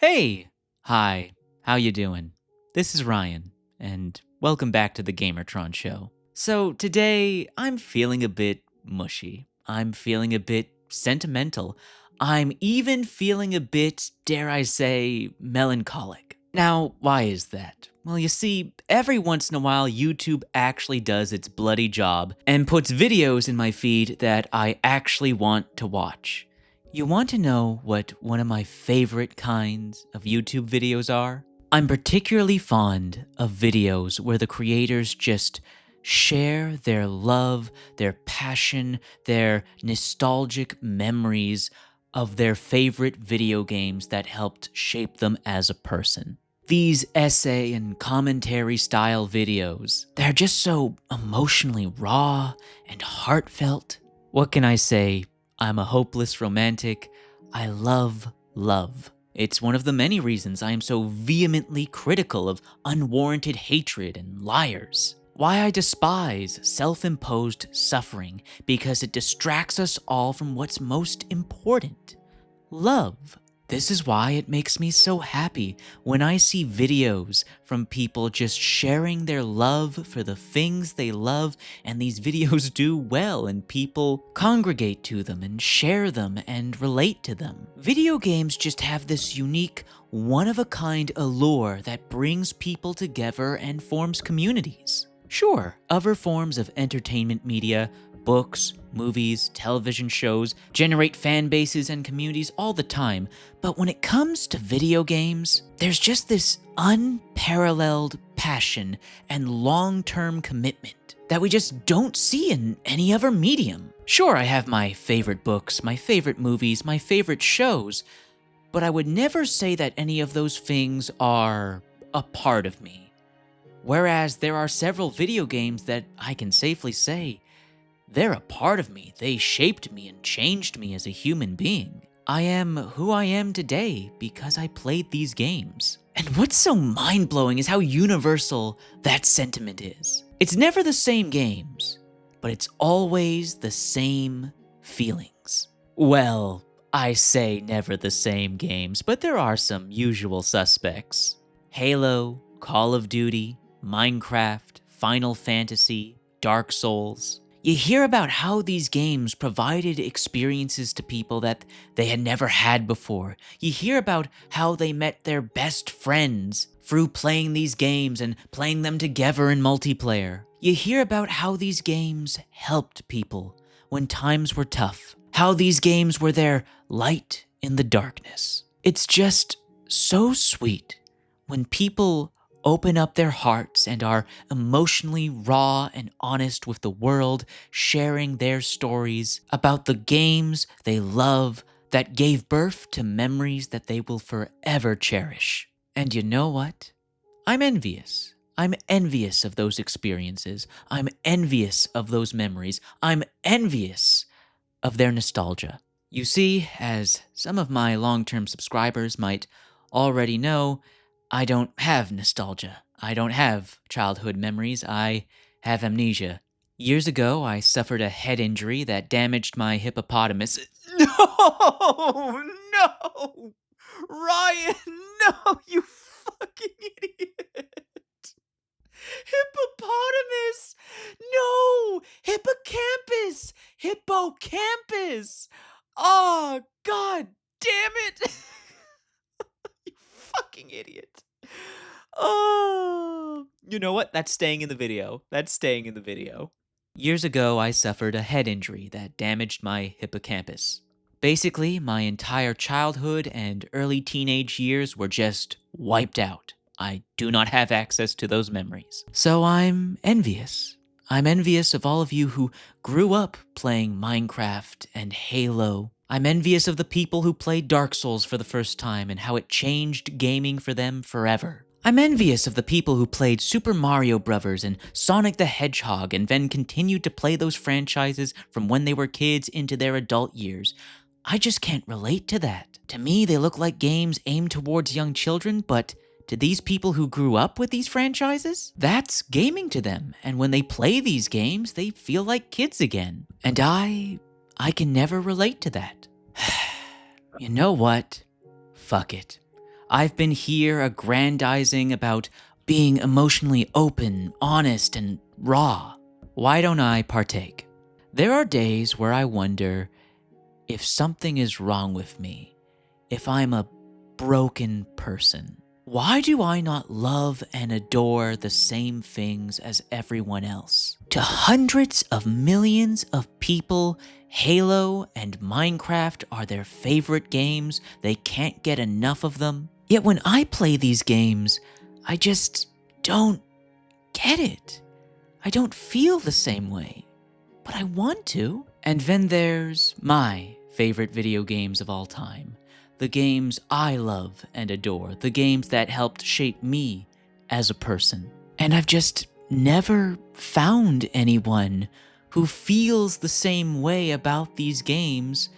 Hey! Hi, how you doing? This is Ryan, and welcome back to the Gamertron Show. So today, I'm feeling a bit mushy. I'm feeling a bit sentimental. I'm even feeling a bit, dare I say, melancholic. Now, why is that? Well, you see, every once in a while, YouTube actually does its bloody job and puts videos in my feed that I actually want to watch. You want to know what one of my favorite kinds of YouTube videos are? I'm particularly fond of videos where the creators just share their love, their passion, their nostalgic memories of their favorite video games that helped shape them as a person. These essay and commentary style videos, they're just so emotionally raw and heartfelt. What can I say? I'm a hopeless romantic. I love love. It's one of the many reasons I am so vehemently critical of unwarranted hatred and liars. Why I despise self-imposed suffering, because it distracts us all from what's most important: love. This is why it makes me so happy when I see videos from people just sharing their love for the things they love, and these videos do well and people congregate to them and share them and relate to them. Video games just have this unique, one-of-a-kind allure that brings people together and forms communities. Sure, other forms of entertainment media, books, movies, television shows generate fan bases and communities all the time, but when it comes to video games, there's just this unparalleled passion and long-term commitment that we just don't see in any other medium. Sure, I have my favorite books, my favorite movies, my favorite shows, but I would never say that any of those things are a part of me. Whereas there are several video games that I can safely say, they're a part of me. They shaped me and changed me as a human being. I am who I am today because I played these games. And what's so mind-blowing is how universal that sentiment is. It's never the same games, but it's always the same feelings. Well, I say never the same games, but there are some usual suspects. Halo, Call of Duty, Minecraft, Final Fantasy, Dark Souls. You hear about how these games provided experiences to people that they had never had before. You hear about how they met their best friends through playing these games and playing them together in multiplayer. You hear about how these games helped people when times were tough. How these games were their light in the darkness. It's just so sweet when people open up their hearts and are emotionally raw and honest with the world, sharing their stories about the games they love that gave birth to memories that they will forever cherish. And you know what? I'm envious. I'm envious of those experiences. I'm envious of those memories. I'm envious of their nostalgia. You see, as some of my long-term subscribers might already know, I don't have nostalgia. I don't have childhood memories. I have amnesia. Years ago, I suffered a head injury that damaged my hippopotamus. No! No! Ryan! No, you fucking idiot! Hippopotamus! No! Hippocampus! Hippocampus! Oh, god damn it! You fucking idiot. Oh. You know what? That's staying in the video. That's staying in the video. Years ago, I suffered a head injury that damaged my hippocampus. Basically, my entire childhood and early teenage years were just wiped out. I do not have access to those memories. So I'm envious. I'm envious of all of you who grew up playing Minecraft and Halo. I'm envious of the people who played Dark Souls for the first time and how it changed gaming for them forever. I'm envious of the people who played Super Mario Bros. And Sonic the Hedgehog and then continued to play those franchises from when they were kids into their adult years. I just can't relate to that. To me, they look like games aimed towards young children, but to these people who grew up with these franchises, that's gaming to them. And when they play these games, they feel like kids again. And I can never relate to that. You know what? Fuck it. I've been here aggrandizing about being emotionally open, honest, and raw. Why don't I partake? There are days where I wonder if something is wrong with me, if I'm a broken person. Why do I not love and adore the same things as everyone else? To hundreds of millions of people, Halo and Minecraft are their favorite games. They can't get enough of them. Yet when I play these games, I just don't get it. I don't feel the same way, but I want to. And then there's my favorite video games of all time. The games I love and adore, the games that helped shape me as a person. And I've just never found anyone who feels the same way about these games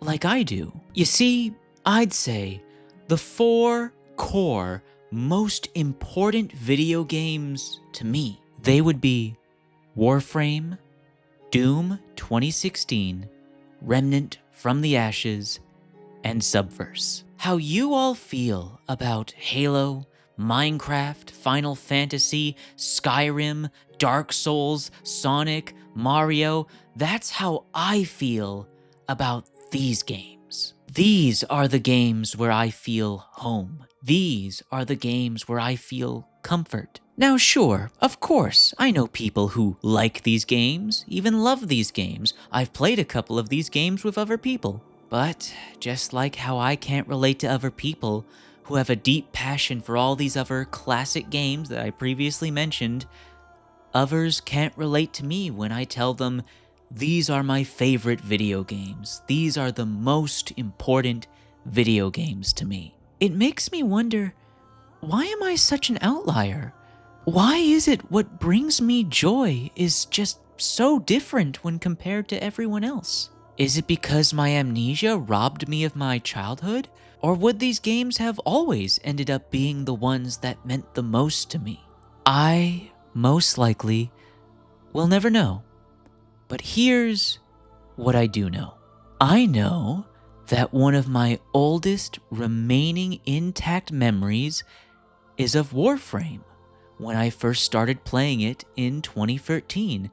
like I do. You see, I'd say the 4 core most important video games to me, they would be Warframe, Doom 2016, Remnant from the Ashes, and Subverse. How you all feel about Halo, Minecraft, Final Fantasy, Skyrim, Dark Souls, Sonic, Mario, that's how I feel about these games. These are the games where I feel home. These are the games where I feel comfort. Now sure, of course, I know people who like these games, even love these games. I've played a couple of these games with other people. But just like how I can't relate to other people who have a deep passion for all these other classic games that I previously mentioned, others can't relate to me when I tell them these are my favorite video games. These are the most important video games to me. It makes me wonder, why am I such an outlier? Why is it what brings me joy is just so different when compared to everyone else? Is it because my amnesia robbed me of my childhood? Or would these games have always ended up being the ones that meant the most to me? I, most likely, will never know. But here's what I do know. I know that one of my oldest remaining intact memories is of Warframe, when I first started playing it in 2013.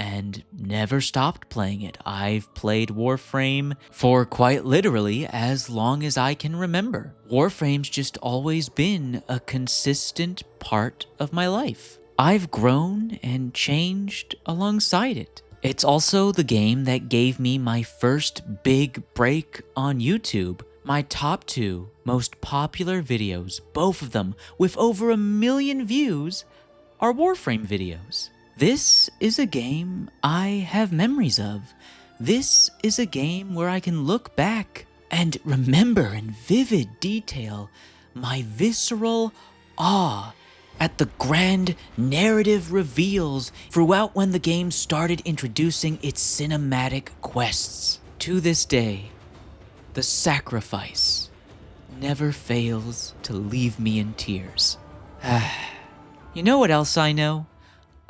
And never stopped playing it. I've played Warframe for quite literally as long as I can remember. Warframe's just always been a consistent part of my life. I've grown and changed alongside it. It's also the game that gave me my first big break on YouTube. My top 2 most popular videos, both of them with over 1 million views, are Warframe videos. This is a game I have memories of. This is a game where I can look back and remember in vivid detail my visceral awe at the grand narrative reveals throughout when the game started introducing its cinematic quests. To this day, the sacrifice never fails to leave me in tears. You know what else I know?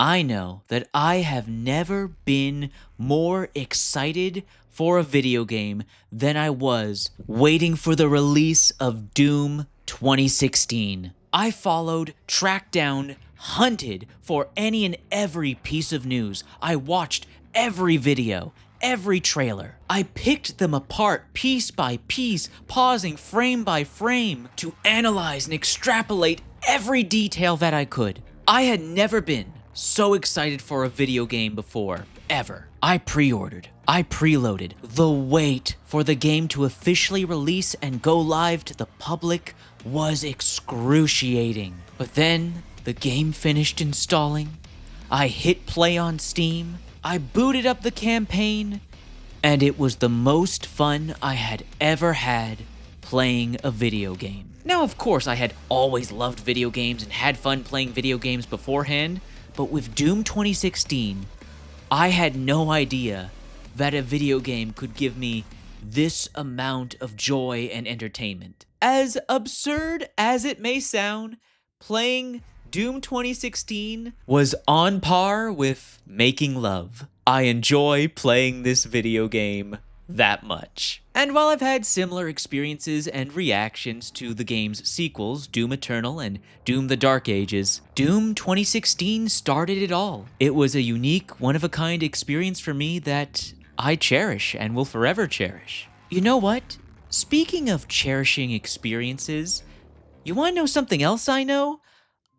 I know that I have never been more excited for a video game than I was waiting for the release of Doom 2016. I followed, tracked down, hunted for any and every piece of news. I watched every video, every trailer. I picked them apart piece by piece, pausing frame by frame to analyze and extrapolate every detail that I could. I had never been so excited for a video game before, ever. I pre-ordered, I preloaded. The wait for the game to officially release and go live to the public was excruciating. But then the game finished installing. I hit play on Steam. I booted up the campaign, and it was the most fun I had ever had playing a video game. Now, of course, I had always loved video games and had fun playing video games beforehand, but with Doom 2016, I had no idea that a video game could give me this amount of joy and entertainment. As absurd as it may sound, playing Doom 2016 was on par with making love. I enjoy playing this video game that much. And while I've had similar experiences and reactions to the game's sequels, Doom Eternal and Doom the Dark Ages, Doom 2016 started it all. It was a unique, one-of-a-kind experience for me that I cherish and will forever cherish. You know what? Speaking of cherishing experiences, you want to know something else I know?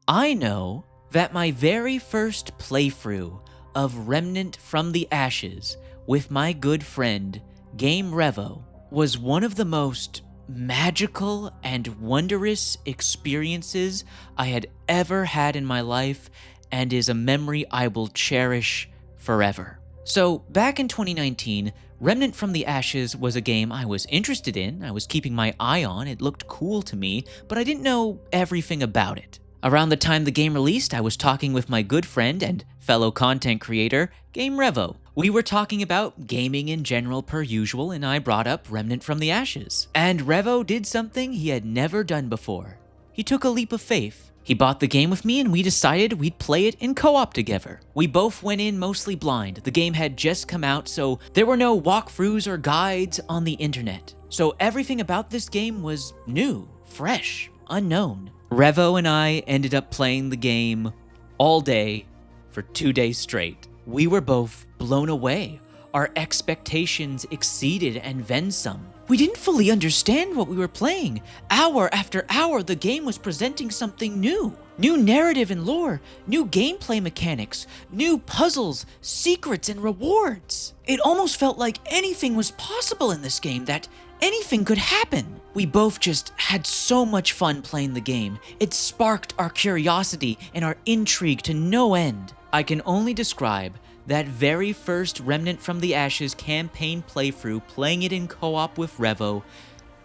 I know that my very first playthrough of Remnant from the Ashes with my good friend, Game Revo, was one of the most magical and wondrous experiences I had ever had in my life, and is a memory I will cherish forever. So, back in 2019, Remnant from the Ashes was a game I was interested in, I was keeping my eye on, it looked cool to me, but I didn't know everything about it. Around the time the game released, I was talking with my good friend and fellow content creator, Game Revo. We were talking about gaming in general per usual, and I brought up Remnant from the Ashes. And Revo did something he had never done before. He took a leap of faith. He bought the game with me and we decided we'd play it in co-op together. We both went in mostly blind. The game had just come out, so there were no walkthroughs or guides on the internet. So everything about this game was new, fresh, unknown. Revo and I ended up playing the game all day for 2 days straight. We were both blown away. Our expectations exceeded and then some. We didn't fully understand what we were playing. Hour after hour, the game was presenting something new. New narrative and lore, new gameplay mechanics, new puzzles, secrets, and rewards. It almost felt like anything was possible in this game, that anything could happen. We both just had so much fun playing the game. It sparked our curiosity and our intrigue to no end. I can only describe that very first Remnant from the Ashes campaign playthrough, playing it in co-op with Revo,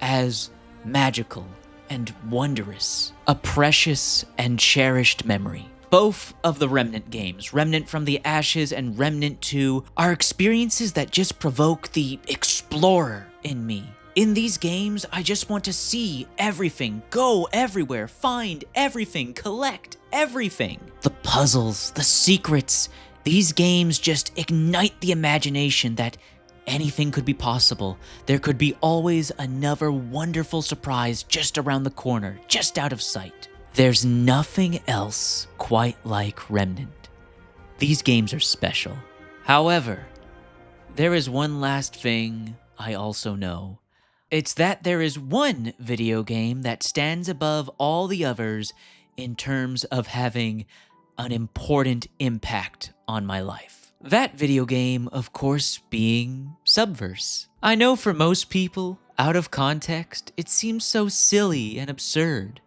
as magical and wondrous, a precious and cherished memory. Both of the Remnant games, Remnant from the Ashes and Remnant 2, are experiences that just provoke the explorer in me. In these games, I just want to see everything, go everywhere, find everything, collect everything. The puzzles, the secrets, these games just ignite the imagination that anything could be possible. There could be always another wonderful surprise just around the corner, just out of sight. There's nothing else quite like Remnant. These games are special. However, there is one last thing I also know. It's that there is one video game that stands above all the others in terms of having an important impact on my life. That video game, of course, being Subverse. I know for most people, out of context, it seems so silly and absurd.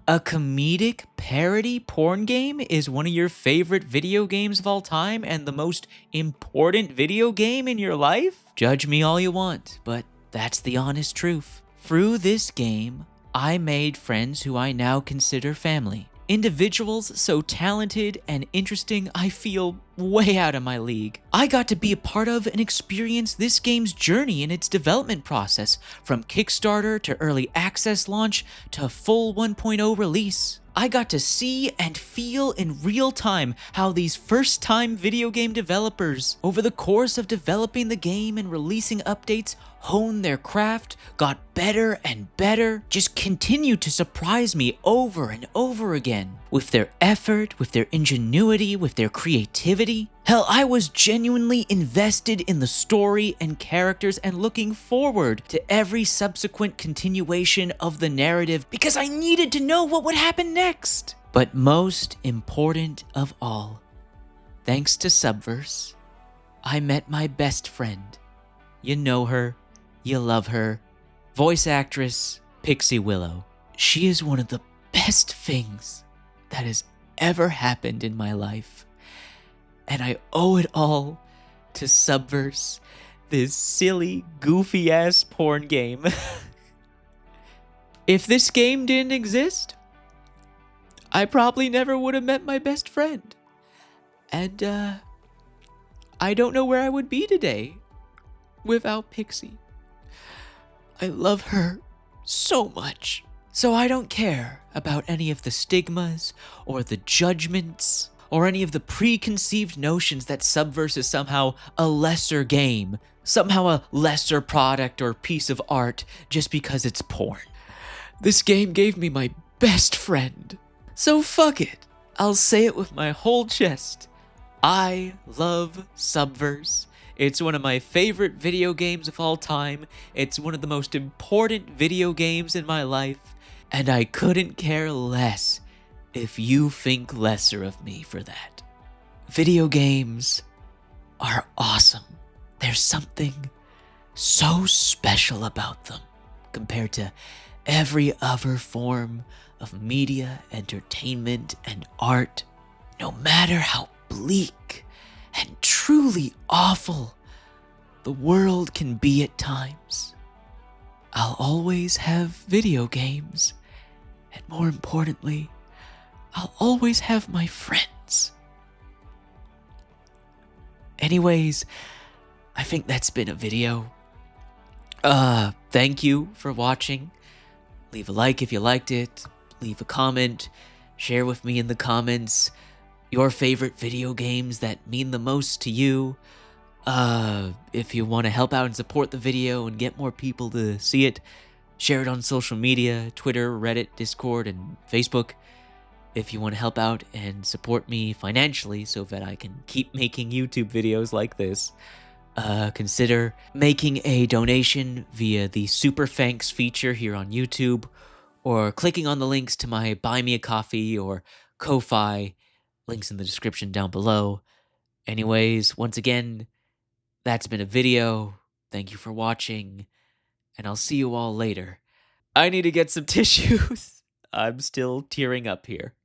A comedic parody porn game is one of your favorite video games of all time and the most important video game in your life? Judge me all you want, but that's the honest truth. Through this game, I made friends who I now consider family. Individuals so talented and interesting, I feel way out of my league. I got to be a part of and experience this game's journey in its development process, from Kickstarter to early access launch to full 1.0 release. I got to see and feel in real time how these first-time video game developers, over the course of developing the game and releasing updates, honed their craft, got better and better, just continued to surprise me over and over again. With their effort, with their ingenuity, with their creativity. Hell, I was genuinely invested in the story and characters and looking forward to every subsequent continuation of the narrative because I needed to know what would happen next. But most important of all, thanks to Subverse, I met my best friend. You know her, you love her, voice actress Pixie Willow. She is one of the best things that has ever happened in my life. And I owe it all to Subverse, this silly, goofy-ass porn game. If this game didn't exist, I probably never would have met my best friend. And, I don't know where I would be today without Pixie. I love her so much. So I don't care about any of the stigmas or the judgments or any of the preconceived notions that Subverse is somehow a lesser game somehow a lesser product or piece of art just because it's porn. This game gave me my best friend. So fuck it. I'll say it with my whole chest. I love Subverse. It's one of my favorite video games of all time. It's one of the most important video games in my life. And I couldn't care less if you think lesser of me for that. Video games are awesome. There's something so special about them compared to every other form of media, entertainment, and art. No matter how bleak and truly awful the world can be at times, I'll always have video games, and more importantly, I'll always have my friends. Anyways, I think that's been a video. Thank you for watching. Leave a like if you liked it. Leave a comment. Share with me in the comments your favorite video games that mean the most to you. If you want to help out and support the video and get more people to see it, share it on social media, Twitter, Reddit, Discord, and Facebook. If you want to help out and support me financially so that I can keep making YouTube videos like this, consider making a donation via the Super Thanks feature here on YouTube, or clicking on the links to my Buy Me a Coffee or Ko-Fi, links in the description down below. Anyways, once again, that's been a video. Thank you for watching, and I'll see you all later. I need to get some tissues. I'm still tearing up here.